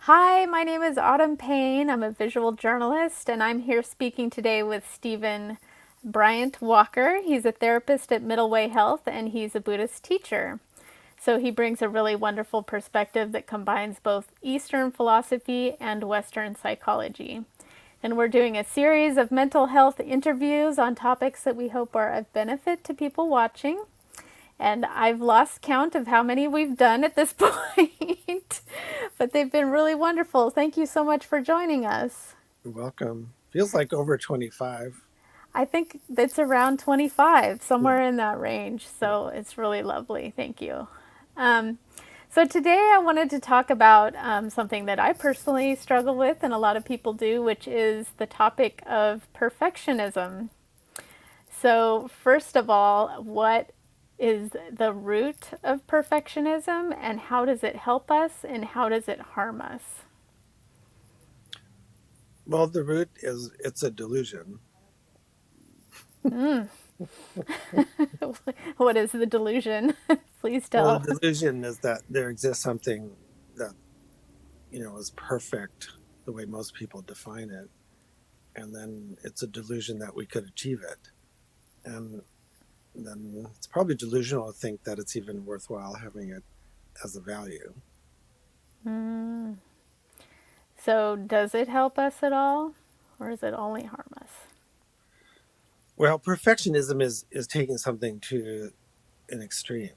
Hi, my name is Autumn Payne. I'm a visual journalist, and I'm here speaking today with Stephen Bryant Walker. He's a therapist at Middle Way Health, and he's a Buddhist teacher. So he brings a really wonderful perspective that combines both Eastern philosophy and Western psychology. And we're doing a series of mental health interviews on topics that we hope are of benefit to people watching. And I've lost count of how many we've done at this point, but they've been really wonderful. Thank you so much for joining us. You're welcome. Feels like over 25. I think it's around 25, Yeah. somewhere in that range. Yeah. So it's really lovely. Thank you. Um, so today I wanted to talk about something that I personally struggle with, and a lot of people do, which is the topic of perfectionism. So, first of all, what is the root of perfectionism and how does it help us and how does it harm us? Well, the root is it's a delusion. What is the delusion? Please Well, the tell. delusion is that there exists something that, is perfect the way most people define it. And then it's a delusion that we could achieve it. And then it's probably delusional to think that it's even worthwhile having it as a value. So, does it help us at all or does it only harm us? Well, perfectionism is taking something to an extreme.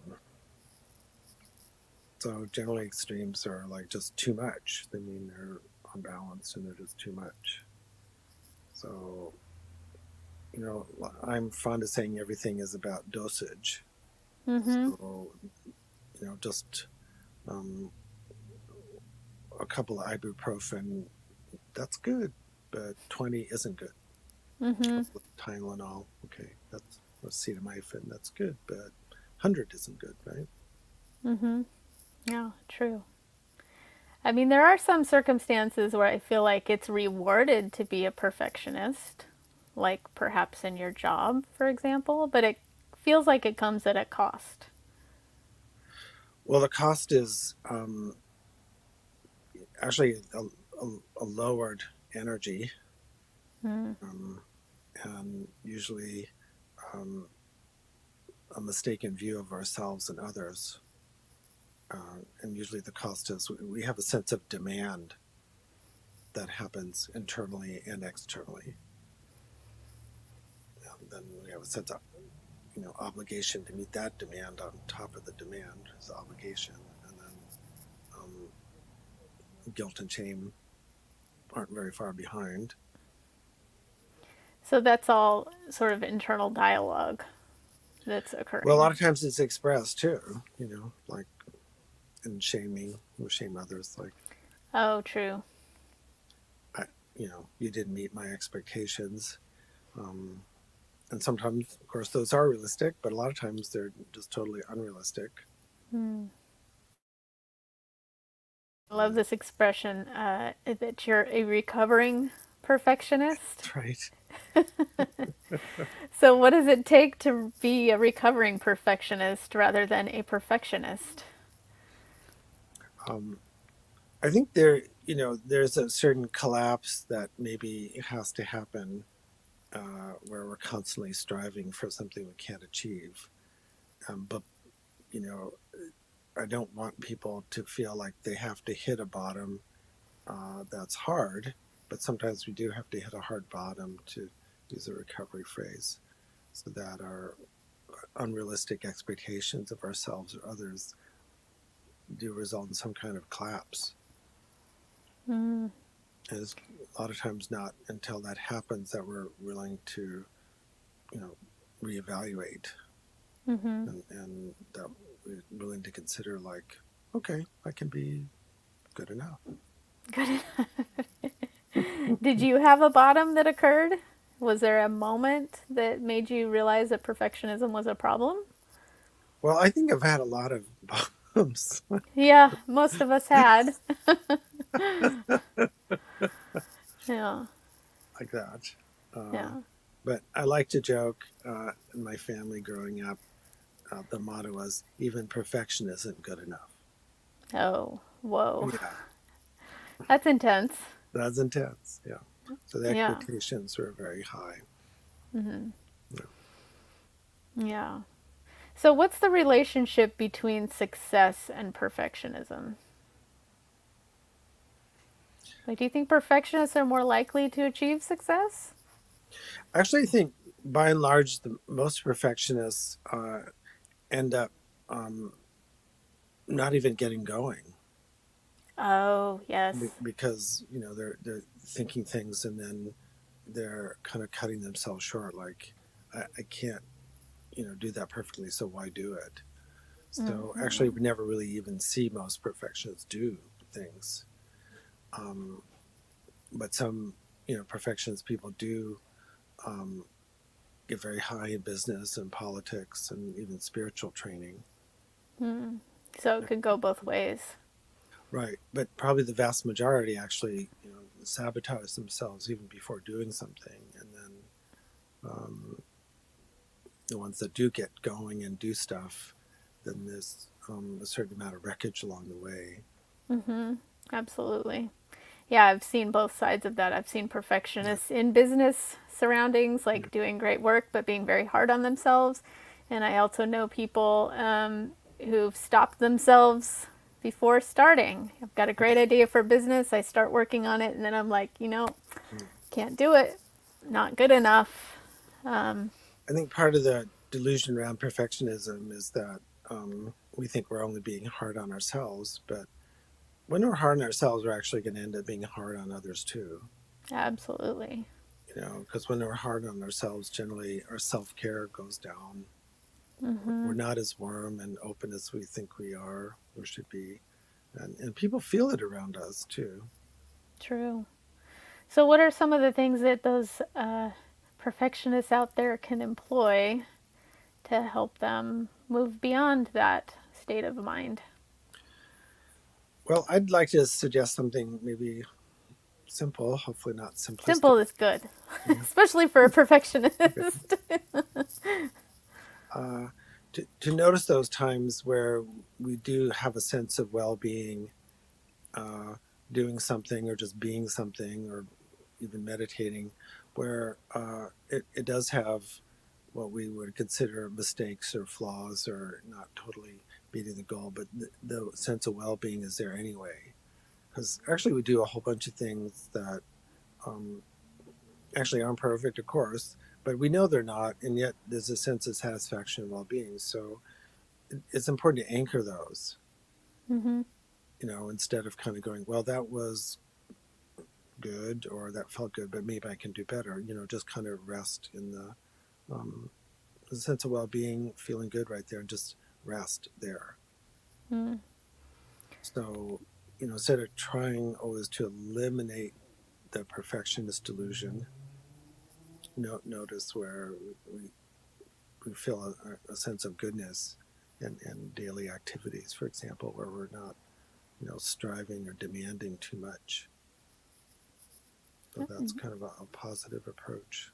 So generally extremes are like just too much. They mean they're unbalanced and they're just too much. So, I'm fond of saying everything is about dosage. Mm-hmm. So, just um, a couple of ibuprofen, that's good, but 20 isn't good. Mm-hmm. Tylenol, okay, that's acetaminophen, that's good, but 100 isn't good, right? Mm-hmm. Yeah, true. I mean, there are some circumstances where I feel like it's rewarded to be a perfectionist, like perhaps in your job, for example, but it feels like it comes at a cost. Well, the cost is actually a lowered energy, Mm. um, and usually um, a mistaken view of ourselves and others. And usually the cost is we have a sense of demand that happens internally and externally. And then we have a sense of obligation to meet that demand on top of the demand is obligation, and then um, guilt and shame aren't very far behind. So that's all sort of internal dialogue that's Well, a occurring. lot of times it's expressed too, like in shaming, we shame others, like Oh, true. I, you didn't meet my expectations. Um, and sometimes, of course, those are realistic, but a lot of times they're just totally unrealistic. Mm. I love Um, this expression that you're a recovering perfectionist. right. So, what does it take to be a recovering perfectionist rather than a perfectionist? Um, I think there's a certain collapse that maybe has to happen where we're constantly striving for something we can't achieve. But you know, I don't want people to feel like they have to hit a bottom that's hard. But sometimes we do have to hit a hard bottom to use a recovery phrase, so that our unrealistic expectations of ourselves or others do result in some kind of collapse. Mm. And it's a lot of times not until that happens that we're willing to, you know, reevaluate Mm-hmm. and that we're willing to consider like, okay, I can be good enough. Good. Did you have a bottom that occurred? Was there a moment that made you realize that perfectionism was a problem? Well, I think I've had a lot of bumps Yeah, most of us had. Yeah, like that. Uh, yeah. but I like to joke in my family growing up, the motto was even perfection isn't good enough. Oh, whoa. Yeah. That's intense. That's intense. Yeah. So the Yeah. expectations were very high. Yeah. Yeah. So, what's the relationship between success and perfectionism? Like, do you think perfectionists are more likely to achieve success? Actually, I think by and large, the most perfectionists end up um, not even getting going Oh, yes. because they're thinking things and then they're kind of cutting themselves short. Like I can't do that perfectly, so why do it? So actually, we never really even see most perfectionists do things. Um, but some perfectionist people do um, get very high in business and politics and even spiritual training. So, it could go both ways. Right, but probably the vast majority actually sabotage themselves even before doing something, and then um, the ones that do get going and do stuff, then there's a certain amount of wreckage along the way. Absolutely. Yeah, I've seen both sides of that. I've seen Yeah, perfectionists in business surroundings, yeah, like doing great work, but being very hard on themselves. And I also know people who've stopped themselves before starting. I've got a great idea for business. I start working on it, and then I'm like, yeah. can't do it. Not good enough. Um, I think part of the delusion around perfectionism is that we think we're only being hard on ourselves, but when we're hard on ourselves, we're actually going to end up being hard on others too. Absolutely. Because when we're hard on ourselves, generally our self care goes down. We're not as warm and open as we think we are or should be. And people feel it around us too. True. So, what are some of the things that those perfectionists out there can employ to help them move beyond that state of mind? Well, I'd like to suggest something maybe simple, hopefully not simplistic. Simple is good, Yeah. especially for a perfectionist. Uh, to notice those times where we do have a sense of well being, uh, doing something or just being something or even meditating, where it does have what we would consider mistakes or flaws or not totally meeting the goal, but the sense of well being is there anyway. Because actually, we do a whole bunch of things that um, actually aren't perfect, of course, but we know they're not, and yet there's a sense of satisfaction and well being. So it's important to anchor those, Hmm. instead of kind of going, well, that was good or that felt good, but maybe I can do better. Just kind of rest in um, the sense of well being, feeling good right there, and just rest there. Mm. So, instead of trying always to eliminate the perfectionist delusion, notice where we feel a sense of goodness in daily activities, for example, where we're not, striving or demanding too much. So that's kind of a positive approach.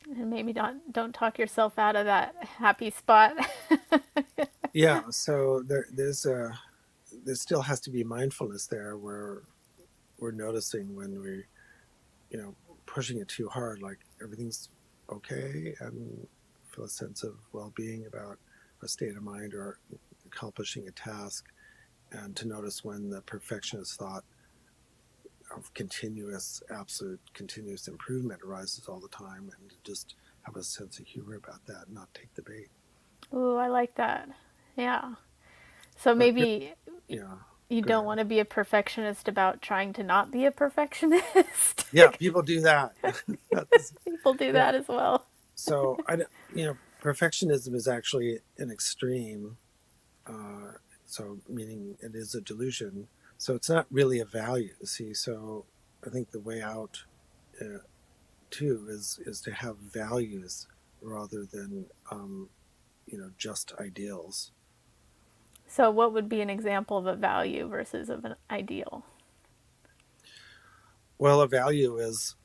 And maybe don't talk yourself out of that happy spot. Yeah. So there still has to be mindfulness there where we're noticing when we, you know, pushing it too hard, like everything's okay, and feel a sense of well-being about a state of mind or accomplishing a task, and to notice when the perfectionist thought of absolute continuous improvement arises all the time, and to just have a sense of humor about that and not take the bait. Ooh, I like that. Yeah. So But maybe yeah, you go don't ahead. want to be a perfectionist about trying to not be a perfectionist. Yeah, people do that. That's, People do yeah. that as well. So perfectionism is actually an extreme. Uh, so meaning it is a delusion. So it's not really a value. See, so I think the way out uh, too is to have values rather than just ideals. So, what would be an example of a value versus of an ideal? Well, a value is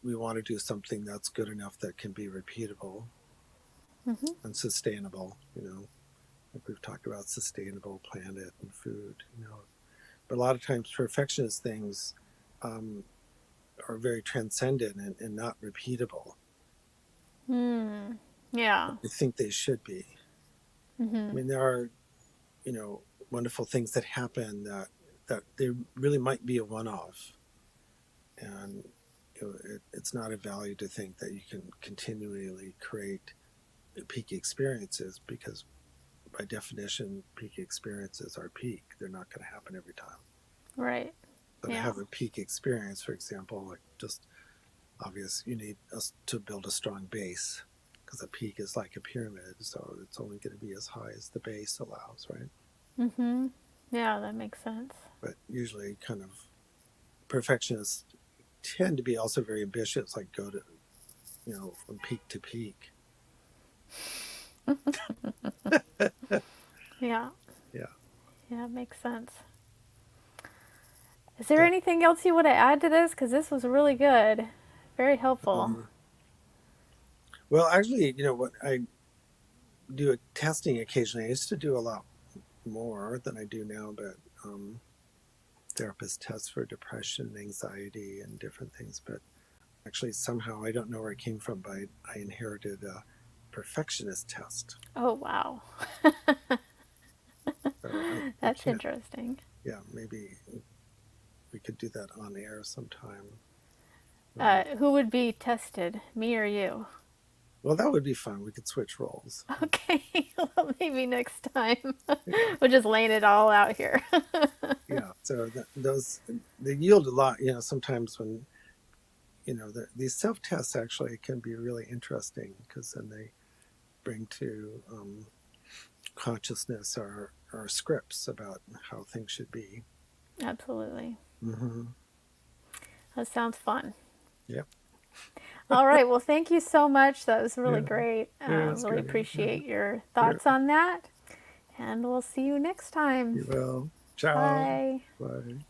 we want to do something that's good enough that can be repeatable and sustainable. Like we've talked about sustainable planet and food. But a lot of times, perfectionist things um, are very transcendent and not repeatable. Hmm. Yeah. I think they should be. I Mm-hmm. mean, there are, wonderful things that happen that they really might be a one-off, and it's not a value to think that you can continually create peak experiences, because by definition, peak experiences are peak. They're not going to happen every time. Right. So to Yeah. have a peak experience, for example, like just obvious, you need us to build a strong base, because a peak is like a pyramid, so it's only going to be as high as the base allows, right? Mm-hmm. Yeah, that makes sense. But usually, kind of perfectionists tend to be also very ambitious, like go to, from peak to peak. Yeah. Yeah. Yeah, it makes sense. Is there Yeah. anything else you want to add to this? Because this was really good. Very helpful. Um, well, actually, what I do testing occasionally. I used to do a lot more than I do now, but therapists test for depression, anxiety, and different things. But actually, somehow, I don't know where it came from, but I inherited a perfectionist test. Oh, wow. So I That's can't, interesting. yeah, maybe we could do that on air sometime. Who would be tested, me or you? Well, that would be fun. We could switch roles. Okay, well, maybe next time. Yeah, We're just laying it all out here. yeah. So those they yield a lot. Sometimes when these self tests actually can be really interesting, because then they bring to consciousness our scripts about how things should be. Absolutely. Hmm. That sounds fun. Yep. All right. Well, thank you so much. That was really Yeah. great. Yeah. It's Really great. Yeah. appreciate your Yeah. thoughts on that. And we'll see you next time. You will. Ciao. Bye. Bye.